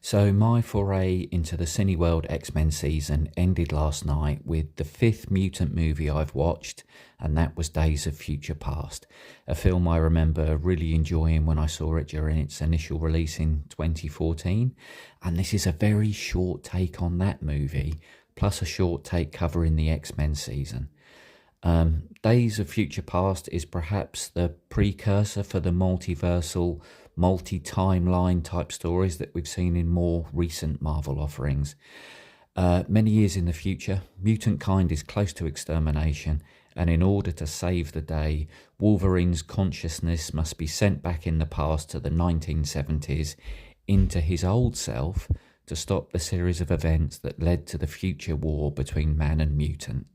So my foray into the Cineworld X-Men season ended last night with the fifth mutant movie I've watched, and that was Days of Future Past, a film I remember really enjoying when I saw it during its initial release in 2014. And this is a very short take on that movie, plus a short take covering the X-Men season. Days of Future Past is perhaps the precursor for the multiversal, multi-timeline type stories that we've seen in more recent Marvel offerings. Many years in the future, mutant kind is close to extermination, and in order to save the day, Wolverine's consciousness must be sent back in the past to the 1970s into his old self to stop the series of events that led to the future war between man and mutant.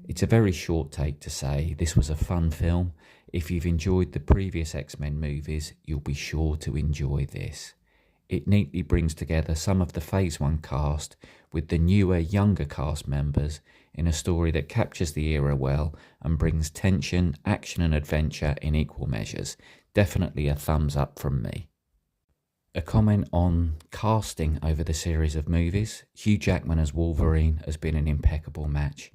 It's a very short take to say this was a fun film. If you've enjoyed the previous X-Men movies, you'll be sure to enjoy this. It neatly brings together some of the Phase 1 cast with the newer, younger cast members in a story that captures the era well and brings tension, action and adventure in equal measures. Definitely a thumbs up from me. A comment on casting over the series of movies. Hugh Jackman as Wolverine has been an impeccable match.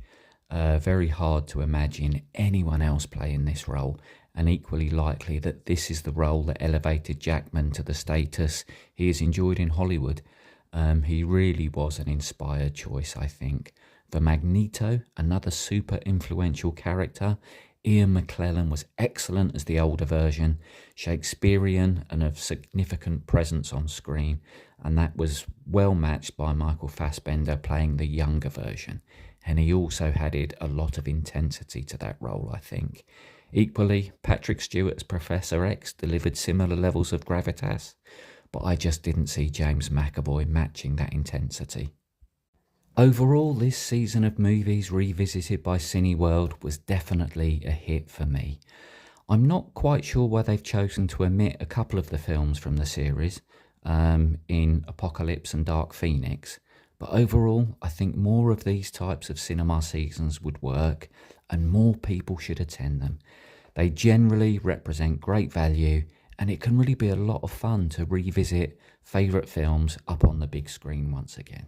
Very hard to imagine anyone else playing this role, and equally likely that this is the role that elevated Jackman to the status he has enjoyed in Hollywood. He really was an inspired choice, I think. For Magneto, another super influential character, Ian McKellen was excellent as the older version, Shakespearean and of significant presence on screen, and that was well matched by Michael Fassbender playing the younger version. And he also added a lot of intensity to that role, I think. Equally, Patrick Stewart as Professor X delivered similar levels of gravitas, but I just didn't see James McAvoy matching that intensity. Overall, this season of movies revisited by Cineworld was definitely a hit for me. I'm not quite sure why they've chosen to omit a couple of the films from the series, in Apocalypse and Dark Phoenix. But overall, I think more of these types of cinema seasons would work and more people should attend them. They generally represent great value and it can really be a lot of fun to revisit favourite films up on the big screen once again.